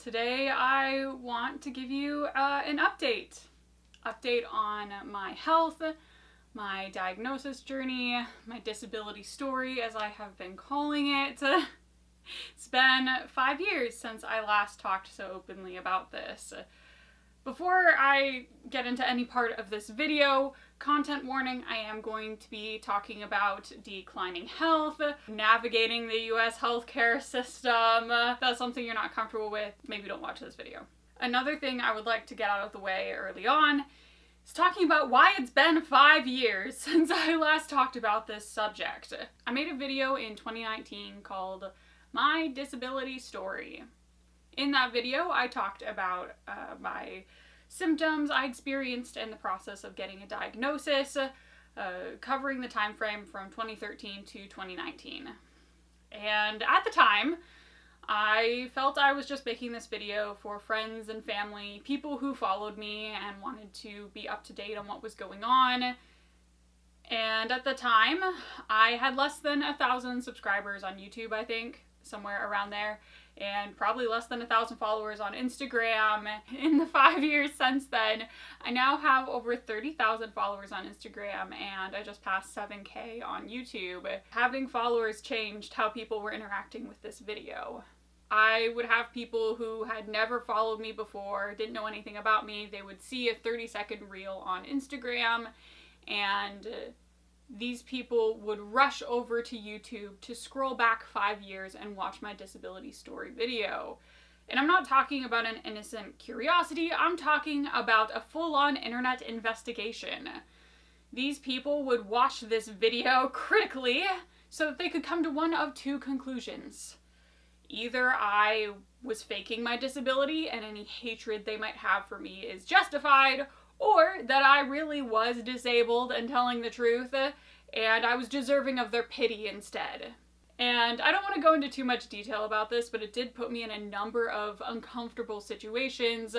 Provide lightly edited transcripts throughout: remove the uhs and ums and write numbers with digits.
Today I want to give you an update on my health, my diagnosis journey, my disability story as I have been calling it. It's been 5 years since I last talked so openly about this. Before I get into any part of this video, content warning, I am going to be talking about declining health, navigating the US healthcare system. If that's something you're not comfortable with, maybe don't watch this video. Another thing I would like to get out of the way early on is talking about why it's been 5 years since I last talked about this subject. I made a video in 2019 called My Disability Story. In that video, I talked about my symptoms I experienced in the process of getting a diagnosis, covering the time frame from 2013 to 2019. And at the time, I felt I was just making this video for friends and family, people who followed me and wanted to be up to date on what was going on. And at the time, I had less than 1,000 subscribers on YouTube, I think, somewhere around there, and probably less than 1,000 followers on Instagram. In the 5 years since then, I now have over 30,000 followers on Instagram, and I just passed 7K on YouTube. Having followers changed how people were interacting with this video. I would have people who had never followed me before, didn't know anything about me, they would see a 30-second reel on Instagram, and these people would rush over to YouTube to scroll back 5 years and watch my disability story video. And I'm not talking about an innocent curiosity, I'm talking about a full-on internet investigation. These people would watch this video critically so that they could come to one of two conclusions. Either I was faking my disability and any hatred they might have for me is justified, or that I really was disabled and telling the truth, and I was deserving of their pity instead. And I don't want to go into too much detail about this, but it did put me in a number of uncomfortable situations.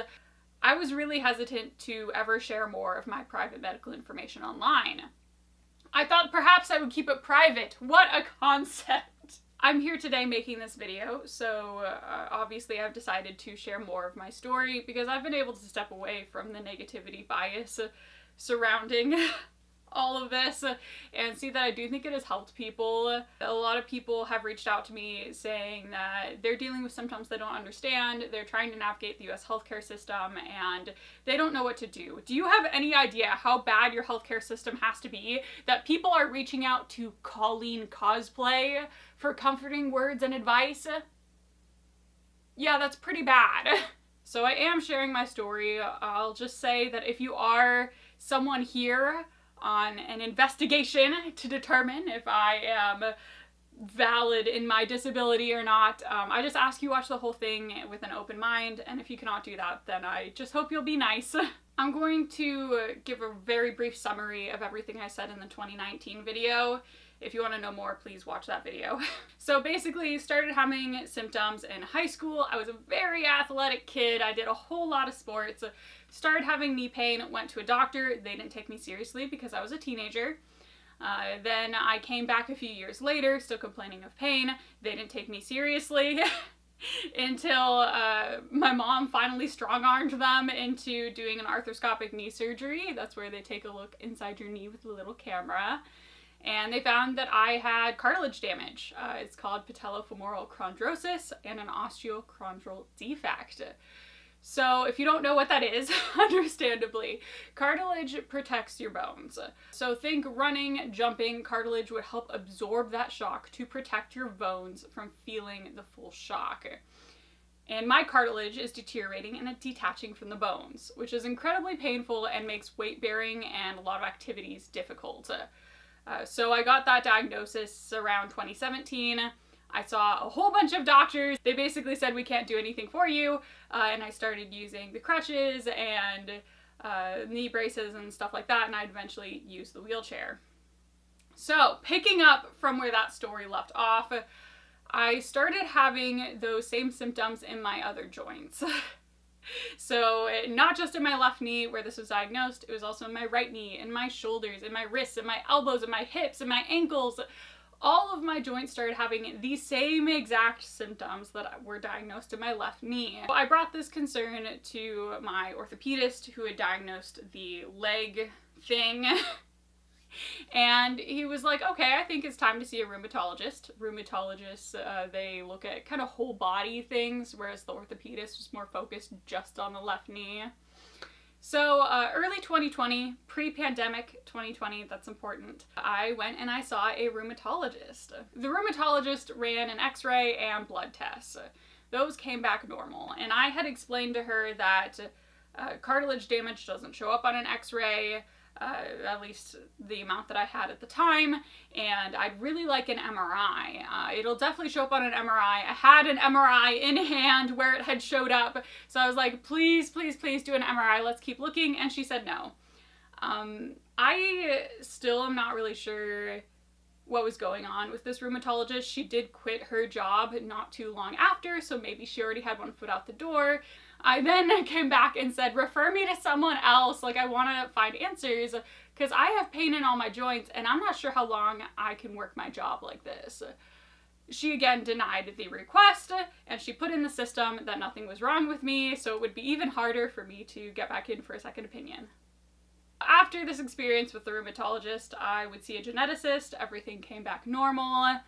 I was really hesitant to ever share more of my private medical information online. I thought perhaps I would keep it private. What a concept! I'm here today making this video, so obviously I've decided to share more of my story because I've been able to step away from the negativity bias surrounding all of this and see that I do think it has helped people. A lot of people have reached out to me saying that they're dealing with symptoms they don't understand, they're trying to navigate the US healthcare system, and they don't know what to do. Do you have any idea how bad your healthcare system has to be that people are reaching out to Colleen.cosplay for comforting words and advice? Yeah, that's pretty bad. So I am sharing my story. I'll just say that if you are someone here on an investigation to determine if I am valid in my disability or not, I just ask you watch the whole thing with an open mind, and if you cannot do that, then I just hope you'll be nice. I'm going to give a very brief summary of everything I said in the 2019 video. If you want to know more, please watch that video. So basically, started having symptoms in high school. I was a very athletic kid. I did a whole lot of sports. Started having knee pain, went to a doctor. They didn't take me seriously because I was a teenager. Then I came back a few years later, still complaining of pain. They didn't take me seriously until my mom finally strong-armed them into doing an arthroscopic knee surgery. That's where they take a look inside your knee with a little camera. And they found that I had cartilage damage. It's called patellofemoral chondrosis and an osteochondral defect. So if you don't know what that is, understandably, cartilage protects your bones. So think running, jumping, cartilage would help absorb that shock to protect your bones from feeling the full shock. And my cartilage is deteriorating and it's detaching from the bones, which is incredibly painful and makes weight bearing and a lot of activities difficult. So I got that diagnosis around 2017. I saw a whole bunch of doctors. They basically said, we can't do anything for you. And I started using the crutches and knee braces and stuff like that, and I'd eventually use the wheelchair. So picking up from where that story left off, I started having those same symptoms in my other joints. So not just in my left knee where this was diagnosed, it was also in my right knee, in my shoulders, in my wrists, in my elbows, in my hips, in my ankles, all of my joints started having the same exact symptoms that were diagnosed in my left knee. I brought this concern to my orthopedist who had diagnosed the leg thing. And he was like, okay, I think it's time to see a rheumatologist. Rheumatologists, they look at kind of whole body things, whereas the orthopedist was more focused just on the left knee. So early 2020, pre-pandemic 2020, that's important, I went and I saw a rheumatologist. The rheumatologist ran an x-ray and blood tests. Those came back normal, and I had explained to her that cartilage damage doesn't show up on an x-ray, at least the amount that I had at the time, and I'd really like an MRI. It'll definitely show up on an MRI. I had an MRI in hand where it had showed up, so I was like, please, please, please do an MRI, let's keep looking, and she said no. I still am not really sure what was going on with this rheumatologist. She did quit her job not too long after, so maybe she already had one foot out the door. I then came back and said, refer me to someone else, like I want to find answers, because I have pain in all my joints and I'm not sure how long I can work my job like this. She again denied the request, and she put in the system that nothing was wrong with me, so it would be even harder for me to get back in for a second opinion. After this experience with the rheumatologist, I would see a geneticist, everything came back normal.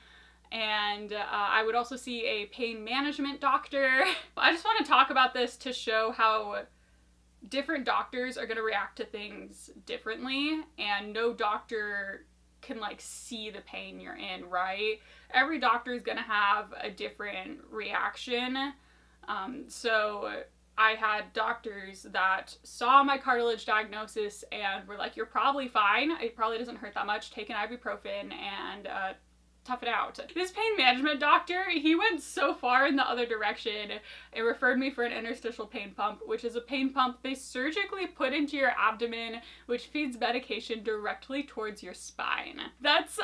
And I would also see a pain management doctor. I just want to talk about this to show how different doctors are going to react to things differently, and no doctor can like see the pain you're in, right? Every doctor is going to have a different reaction. So I had doctors that saw my cartilage diagnosis and were like, you're probably fine. It probably doesn't hurt that much. Take an ibuprofen and tough it out. This pain management doctor, he went so far in the other direction and referred me for an interstitial pain pump, which is a pain pump they surgically put into your abdomen, which feeds medication directly towards your spine. That's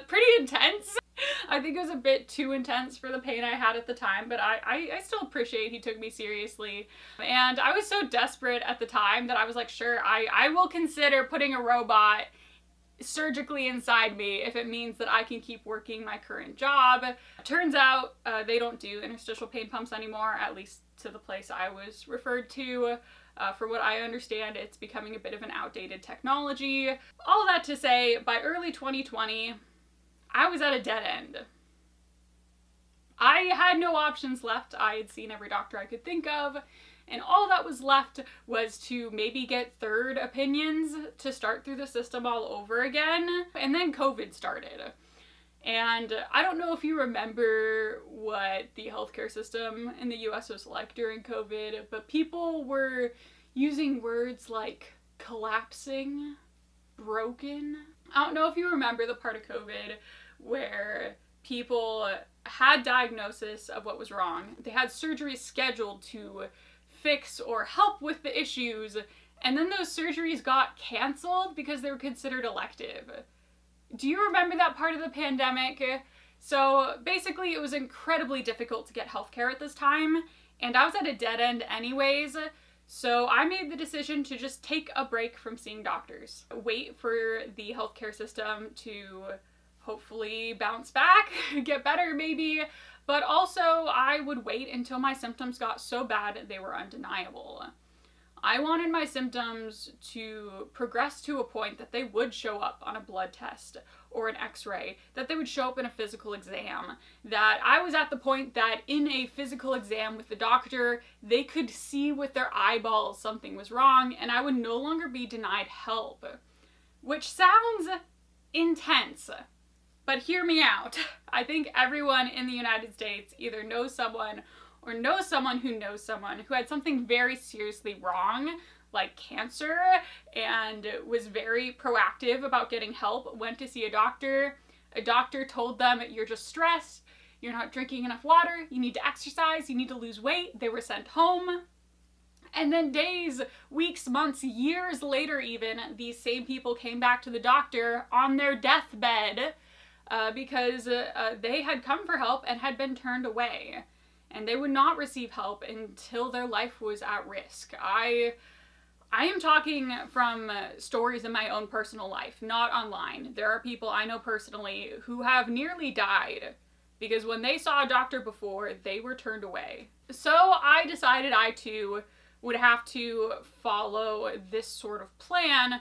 pretty intense. I think it was a bit too intense for the pain I had at the time, but I still appreciate he took me seriously. And I was so desperate at the time that I was like, sure, I will consider putting a robot surgically inside me if it means that I can keep working my current job. Turns out they don't do interstitial pain pumps anymore, at least to the place I was referred to. For what I understand, it's becoming a bit of an outdated technology. All that to say, by early 2020, I was at a dead end. I had no options left. I had seen every doctor I could think of, and all that was left was to maybe get third opinions to start through the system all over again. And then COVID started. And I don't know if you remember what the healthcare system in the US was like during COVID, but people were using words like collapsing, broken. I don't know if you remember the part of COVID where people had diagnosis of what was wrong. They had surgeries scheduled to fix or help with the issues, and then those surgeries got canceled because they were considered elective. Do you remember that part of the pandemic? So basically it was incredibly difficult to get healthcare at this time, and I was at a dead end anyways, so I made the decision to just take a break from seeing doctors. Wait for the healthcare system to hopefully bounce back, get better maybe, but also I would wait until my symptoms got so bad they were undeniable. I wanted my symptoms to progress to a point that they would show up on a blood test or an x-ray, that they would show up in a physical exam, that I was at the point that in a physical exam with the doctor, they could see with their eyeballs something was wrong and I would no longer be denied help. Which sounds intense. But hear me out. I think everyone in the United States either knows someone or knows someone who had something very seriously wrong, like cancer, and was very proactive about getting help, went to see a doctor. A doctor told them, you're just stressed, you're not drinking enough water, you need to exercise, you need to lose weight. They were sent home. And then days, weeks, months, years later even, these same people came back to the doctor on their deathbed because they had come for help and had been turned away. And they would not receive help until their life was at risk. I I am talking from stories in my own personal life, not online. There are people I know personally who have nearly died because when they saw a doctor before, they were turned away. So I decided I too would have to follow this sort of plan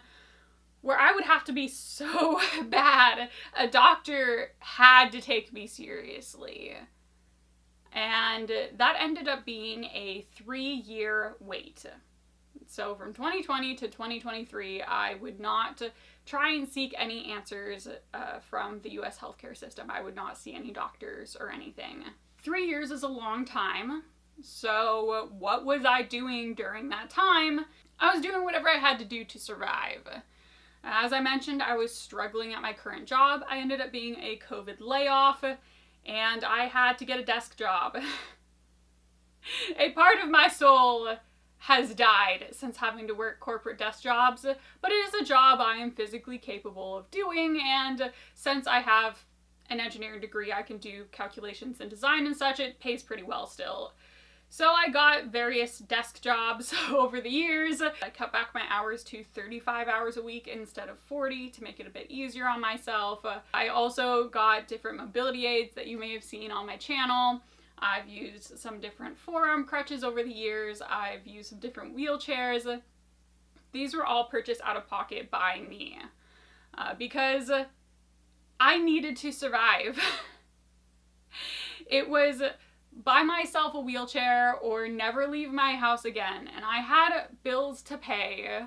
where I would have to be so bad, a doctor had to take me seriously. And that ended up being a 3-year wait. So from 2020 to 2023, I would not try and seek any answers from the US healthcare system. I would not see any doctors or anything. 3 years is a long time. So what was I doing during that time? I was doing whatever I had to do to survive. As I mentioned, I was struggling at my current job. I ended up being a COVID layoff, and I had to get a desk job. A part of my soul has died since having to work corporate desk jobs, but it is a job I am physically capable of doing, and since I have an engineering degree, I can do calculations and design and such. It pays pretty well still. So I got various desk jobs over the years. I cut back my hours to 35 hours a week instead of 40 to make it a bit easier on myself. I also got different mobility aids that you may have seen on my channel. I've used some different forearm crutches over the years. I've used some different wheelchairs. These were all purchased out of pocket by me because I needed to survive. It was buy myself a wheelchair or never leave my house again, and I had bills to pay.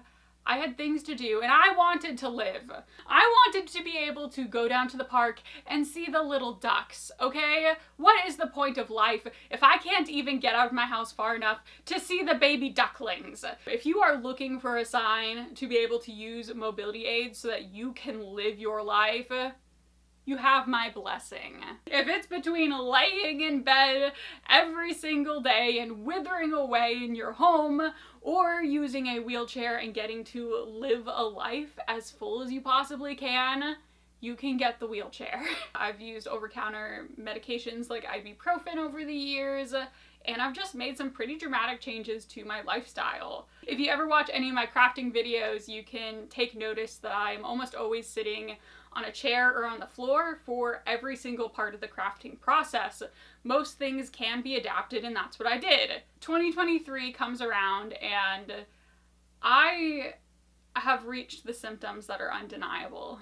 I had things to do, and I wanted to live. I wanted to be able to go down to the park and see the little ducks, okay? What is the point of life if I can't even get out of my house far enough to see the baby ducklings? If you are looking for a sign to be able to use mobility aids so that you can live your life, you have my blessing. If it's between laying in bed every single day and withering away in your home, or using a wheelchair and getting to live a life as full as you possibly can, you can get the wheelchair. I've used over-counter medications like ibuprofen over the years, and I've just made some pretty dramatic changes to my lifestyle. If you ever watch any of my crafting videos, you can take notice that I'm almost always sitting on a chair or on the floor for every single part of the crafting process. Most things can be adapted, and that's what I did. 2023 comes around, and I have reached the symptoms that are undeniable.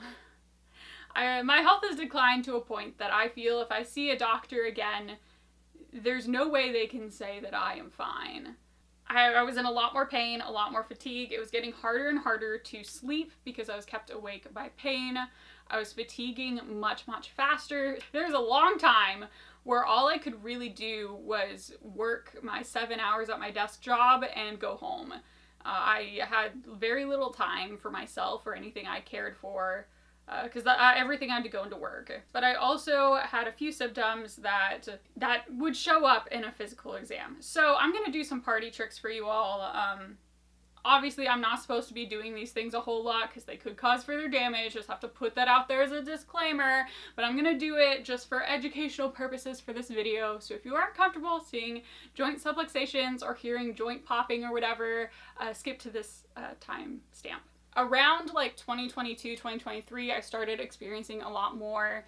My health has declined to a point that I feel if I see a doctor again, there's no way they can say that I am fine. I was in a lot more pain, a lot more fatigue. It was getting harder and harder to sleep because I was kept awake by pain. I was fatiguing much, much faster. There was a long time where all I could really do was work my 7 hours at my desk job and go home. I had very little time for myself or anything I cared for because everything had to go into work. But I also had a few symptoms that would show up in a physical exam. So I'm gonna do some party tricks for you all. Obviously, I'm not supposed to be doing these things a whole lot because they could cause further damage. Just have to put that out there as a disclaimer. But I'm gonna do it just for educational purposes for this video. So if you aren't comfortable seeing joint subluxations or hearing joint popping or whatever, skip to this time stamp. Around like 2022, 2023, I started experiencing a lot more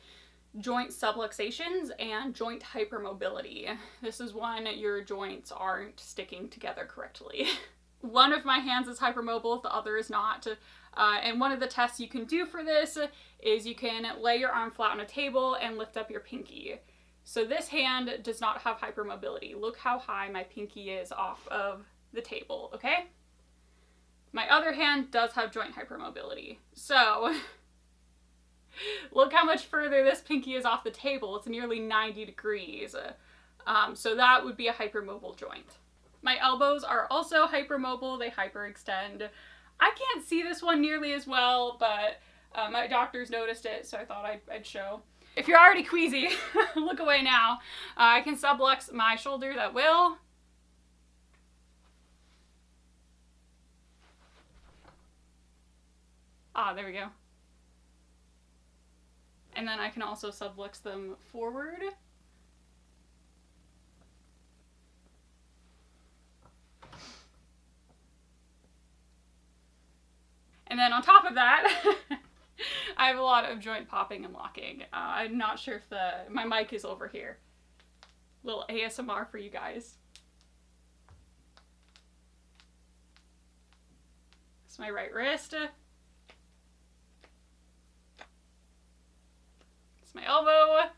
joint subluxations and joint hypermobility. This is when your joints aren't sticking together correctly. One of my hands is hypermobile, the other is not. And one of the tests you can do for this is you can lay your arm flat on a table and lift up your pinky. So this hand does not have hypermobility. Look how high my pinky is off of the table, okay? My other hand does have joint hypermobility. So look how much further this pinky is off the table. It's nearly 90 degrees. So that would be a hypermobile joint. My elbows are also hypermobile, they hyperextend. I can't see this one nearly as well, but my doctors noticed it, so I thought I'd show. If you're already queasy, look away now. I can sublux my shoulders at will. Ah, there we go. And then I can also sublux them forward. And then on top of that, I have a lot of joint popping and locking. I'm not sure if my mic is over here. Little ASMR for you guys. It's my right wrist. It's my elbow.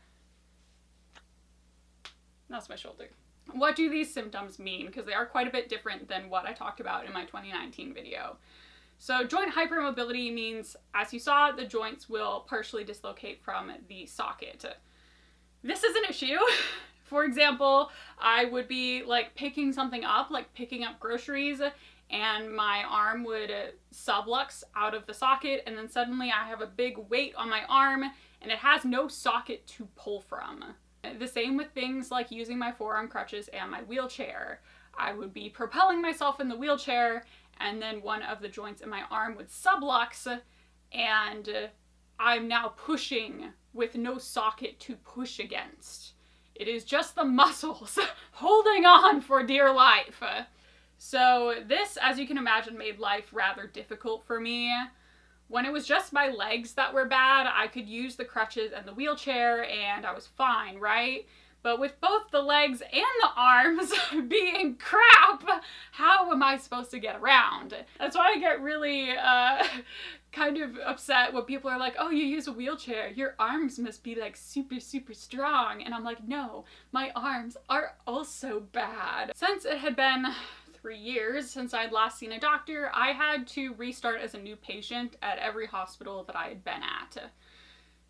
That's my shoulder. What do these symptoms mean? Because they are quite a bit different than what I talked about in my 2019 video. So joint hypermobility means, as you saw, the joints will partially dislocate from the socket. This is an issue. For example, I would be like picking something up, like picking up groceries, and my arm would sublux out of the socket, and then suddenly I have a big weight on my arm and it has no socket to pull from. The same with things like using my forearm crutches and my wheelchair. I would be propelling myself in the wheelchair, and then one of the joints in my arm would sublux, and I'm now pushing with no socket to push against. It is just the muscles holding on for dear life. So this, as you can imagine, made life rather difficult for me. When it was just my legs that were bad, I could use the crutches and the wheelchair and I was fine, right? But with both the legs and the arms being crap, how am I supposed to get around? That's why I get really kind of upset when people are like, oh, you use a wheelchair, your arms must be like super, super strong. And I'm like, no, my arms are also bad. Since it had been 3 years since I'd last seen a doctor, I had to restart as a new patient at every hospital that I had been at.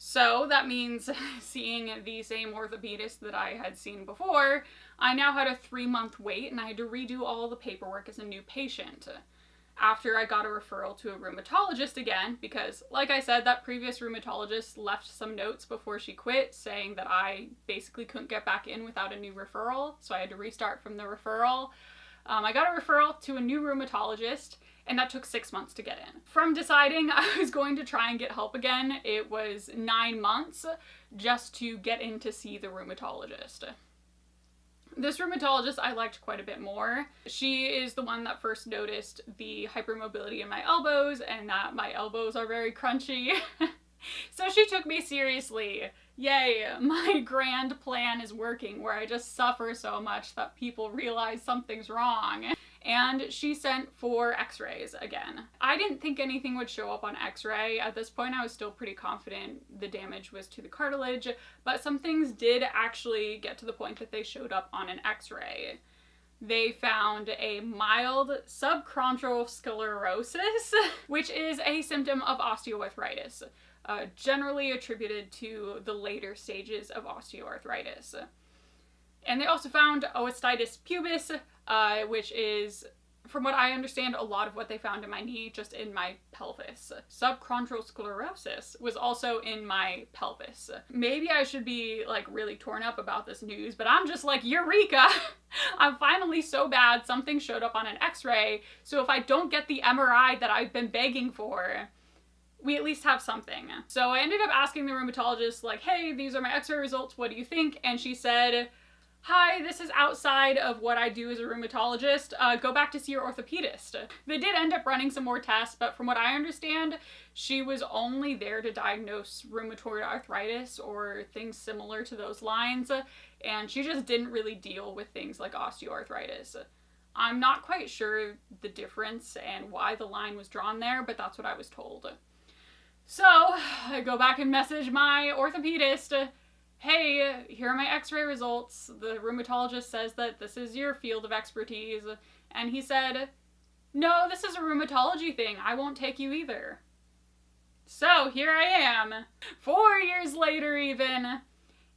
So that means seeing the same orthopedist that I had seen before, I now had a 3-month wait and I had to redo all the paperwork as a new patient. After I got a referral to a rheumatologist again, because like I said, that previous rheumatologist left some notes before she quit saying that I basically couldn't get back in without a new referral, so I had to restart from the referral. I got a referral to a new rheumatologist, and that took 6 months to get in. From deciding I was going to try and get help again, it was 9 months just to get in to see the rheumatologist. This rheumatologist I liked quite a bit more. She is the one that first noticed the hypermobility in my elbows and that my elbows are very crunchy. So she took me seriously. Yay, my grand plan is working where I just suffer so much that people realize something's wrong. And she sent for x-rays again. I didn't think anything would show up on x-ray. At this point I was still pretty confident the damage was to the cartilage, but some things did actually get to the point that they showed up on an x-ray. They found a mild subchondral sclerosis, which is a symptom of osteoarthritis. Generally attributed to the later stages of osteoarthritis. And they also found osteoarthritis pubis, which is, from what I understand, a lot of what they found in my knee, just in my pelvis. Subchondral sclerosis was also in my pelvis. Maybe I should be like really torn up about this news, but I'm just like, eureka! I'm finally so bad something showed up on an x-ray, so if I don't get the MRI that I've been begging for, we at least have something. So I ended up asking the rheumatologist, like, hey, these are my x-ray results, what do you think? And she said, hi, this is outside of what I do as a rheumatologist. Go back to see your orthopedist. They did end up running some more tests, but from what I understand, she was only there to diagnose rheumatoid arthritis or things similar to those lines, and she just didn't really deal with things like osteoarthritis. I'm not quite sure the difference and why the line was drawn there, but that's what I was told. So I go back and message my orthopedist, hey, here are my x-ray results. The rheumatologist says that this is your field of expertise. And he said, no, this is a rheumatology thing. I won't take you either. So here I am, 4 years later even,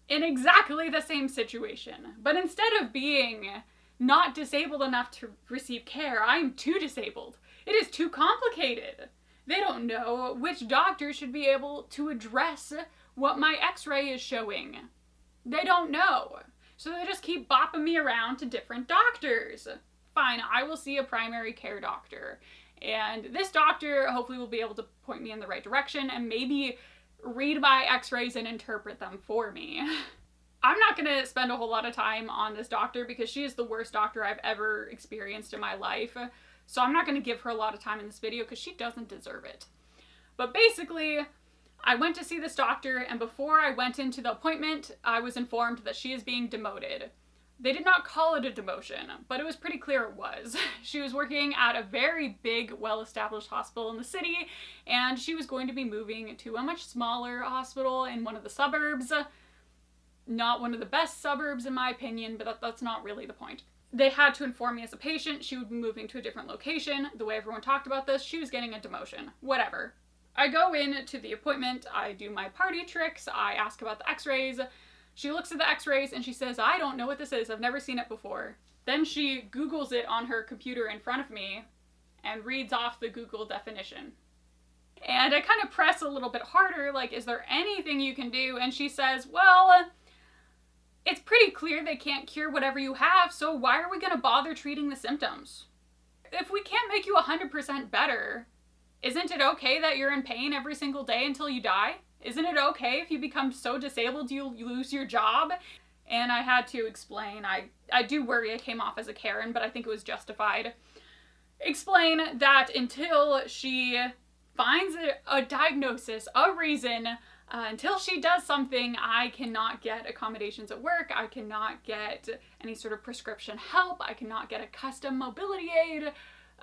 in exactly the same situation. But instead of being not disabled enough to receive care, I'm too disabled. It is too complicated. They don't know which doctor should be able to address what my x-ray is showing. They don't know. So they just keep bopping me around to different doctors. Fine, I will see a primary care doctor. And this doctor hopefully will be able to point me in the right direction and maybe read my x-rays and interpret them for me. I'm not going to spend a whole lot of time on this doctor because she is the worst doctor I've ever experienced in my life. So I'm not going to give her a lot of time in this video because she doesn't deserve it. But basically, I went to see this doctor, and before I went into the appointment, I was informed that she is being demoted. They did not call it a demotion, but it was pretty clear it was. She was working at a very big, well-established hospital in the city, and she was going to be moving to a much smaller hospital in one of the suburbs. Not one of the best suburbs in my opinion, but that's not really the point. They had to inform me as a patient she would be moving to a different location. The way everyone talked about this, she was getting a demotion. Whatever. I go in to the appointment, I do my party tricks, I ask about the x-rays. She looks at the x-rays and she says, I don't know what this is, I've never seen it before. Then she Googles it on her computer in front of me and reads off the Google definition. And I kind of press a little bit harder, like, is there anything you can do? And she says, well, it's pretty clear they can't cure whatever you have, so why are we gonna bother treating the symptoms? If we can't make you 100% better, isn't it okay that you're in pain every single day until you die? Isn't it okay if you become so disabled you lose your job? And I had to explain, I do worry I came off as a Karen, but I think it was justified. Explain that until she finds a diagnosis, a reason, until she does something, I cannot get accommodations at work, I cannot get any sort of prescription help, I cannot get a custom mobility aid,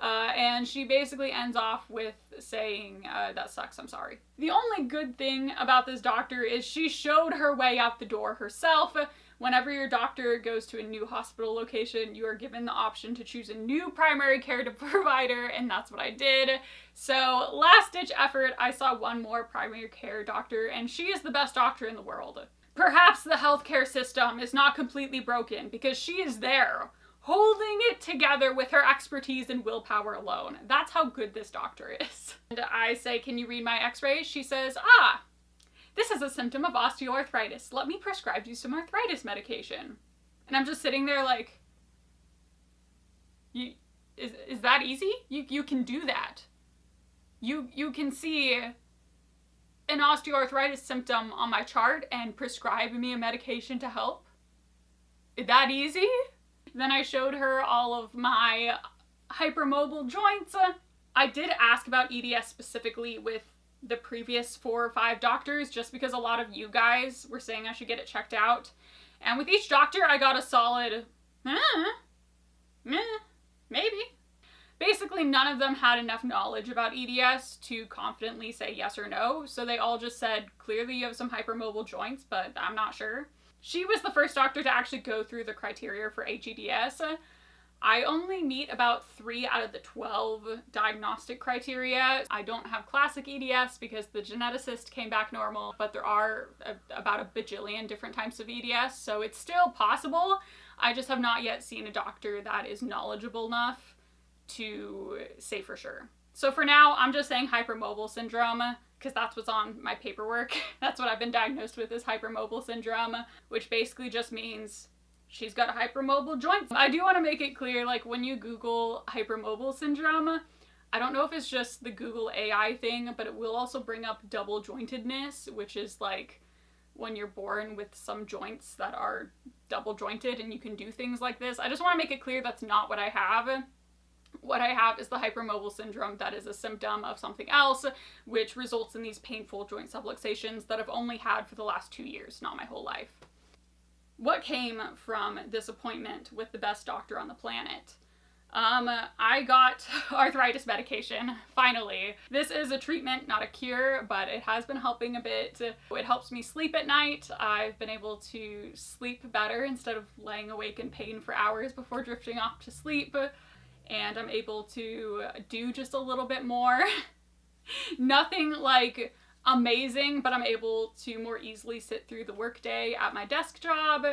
and she basically ends off with saying, that sucks, I'm sorry. The only good thing about this doctor is she showed her way out the door herself. Whenever your doctor goes to a new hospital location, you are given the option to choose a new primary care provider, and that's what I did. So, last-ditch effort, I saw one more primary care doctor, and she is the best doctor in the world. Perhaps the healthcare system is not completely broken, because she is there, holding it together with her expertise and willpower alone. That's how good this doctor is. And I say, can you read my x-rays? She says, this is a symptom of osteoarthritis. Let me prescribe you some arthritis medication. And I'm just sitting there like, is that easy? You can do that. You can see an osteoarthritis symptom on my chart and prescribe me a medication to help? Is that easy? Then I showed her all of my hypermobile joints. I did ask about EDS specifically with the previous 4 or 5 doctors, just because a lot of you guys were saying I should get it checked out. And with each doctor, I got a solid, maybe. Basically, none of them had enough knowledge about EDS to confidently say yes or no, so they all just said, clearly you have some hypermobile joints, but I'm not sure. She was the first doctor to actually go through the criteria for HEDS. I only meet about 3 out of the 12 diagnostic criteria. I don't have classic EDS because the geneticist came back normal, but there are about a bajillion different types of EDS, so it's still possible. I just have not yet seen a doctor that is knowledgeable enough to say for sure. So for now, I'm just saying hypermobile syndrome, because that's what's on my paperwork. That's what I've been diagnosed with, is hypermobile syndrome, which basically just means she's got a hypermobile joint. I do want to make it clear, like, when you Google hypermobile syndrome, I don't know if it's just the Google AI thing, but it will also bring up double jointedness, which is like when you're born with some joints that are double jointed and you can do things like this. I just want to make it clear that's not what I have. What I have is the hypermobile syndrome that is a symptom of something else, which results in these painful joint subluxations that I've only had for the last 2 years, not my whole life. What came from this appointment with the best doctor on the planet? I got arthritis medication, finally. This is a treatment, not a cure, but it has been helping a bit. It helps me sleep at night. I've been able to sleep better instead of laying awake in pain for hours before drifting off to sleep. And I'm able to do just a little bit more. Nothing like amazing, but I'm able to more easily sit through the workday at my desk job,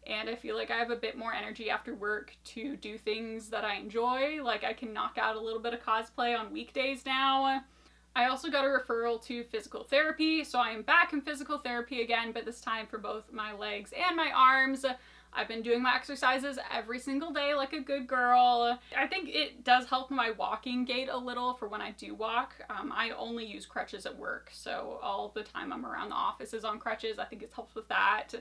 and I feel like I have a bit more energy after work to do things that I enjoy. Like, I can knock out a little bit of cosplay on weekdays now. I also got a referral to physical therapy, so I am back in physical therapy again, but this time for both my legs and my arms. I've been doing my exercises every single day like a good girl. I think it does help my walking gait a little for when I do walk. I only use crutches at work, so all the time I'm around the office is on crutches. I think it helps with that.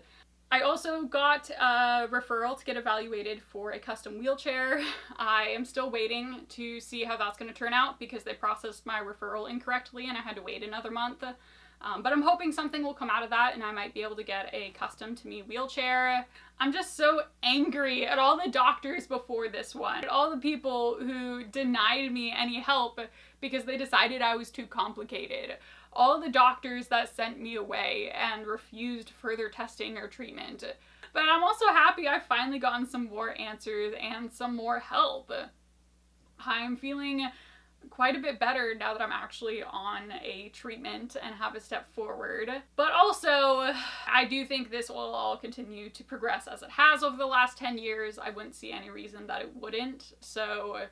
I also got a referral to get evaluated for a custom wheelchair. I am still waiting to see how that's going to turn out because they processed my referral incorrectly and I had to wait another month. But I'm hoping something will come out of that and I might be able to get a custom to me wheelchair. I'm just so angry at all the doctors before this one, at all the people who denied me any help because they decided I was too complicated. All the doctors that sent me away and refused further testing or treatment. But I'm also happy I've finally gotten some more answers and some more help. I'm feeling quite a bit better now that I'm actually on a treatment and have a step forward. But also, I do think this will all continue to progress as it has over the last 10 years. I wouldn't see any reason that it wouldn't. So,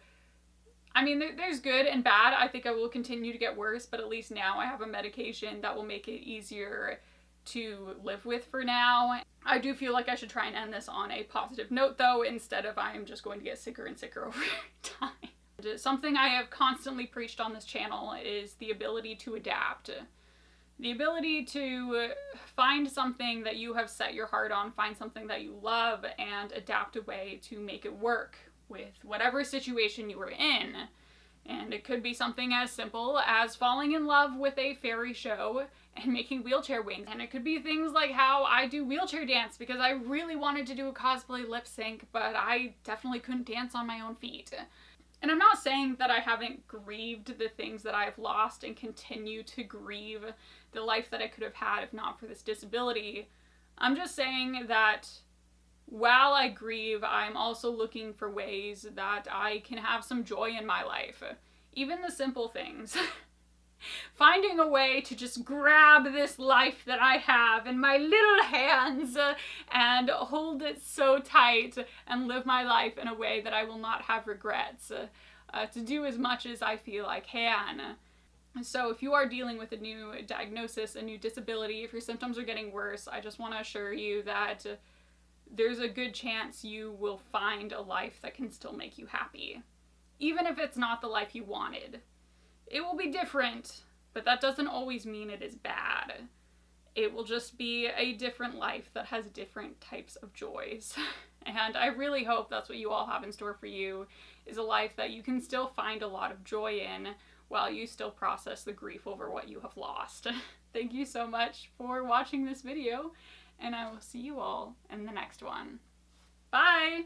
I mean, there's good and bad. I think I will continue to get worse, but at least now I have a medication that will make it easier to live with for now. I do feel like I should try and end this on a positive note, though, instead of I'm just going to get sicker and sicker over time. Something I have constantly preached on this channel is the ability to adapt. The ability to find something that you have set your heart on, find something that you love, and adapt a way to make it work with whatever situation you are in. And it could be something as simple as falling in love with a fairy show and making wheelchair wings. And it could be things like how I do wheelchair dance because I really wanted to do a cosplay lip sync, but I definitely couldn't dance on my own feet. And I'm not saying that I haven't grieved the things that I've lost and continue to grieve the life that I could have had if not for this disability. I'm just saying that while I grieve, I'm also looking for ways that I can have some joy in my life. Even the simple things. Finding a way to just grab this life that I have in my little hands and hold it so tight and live my life in a way that I will not have regrets. To do as much as I feel I can. So if you are dealing with a new diagnosis, a new disability, if your symptoms are getting worse, I just want to assure you that there's a good chance you will find a life that can still make you happy. Even if it's not the life you wanted. It will be different, but that doesn't always mean it is bad. It will just be a different life that has different types of joys. And I really hope that's what you all have in store for you, is a life that you can still find a lot of joy in while you still process the grief over what you have lost. Thank you so much for watching this video, and I will see you all in the next one. Bye!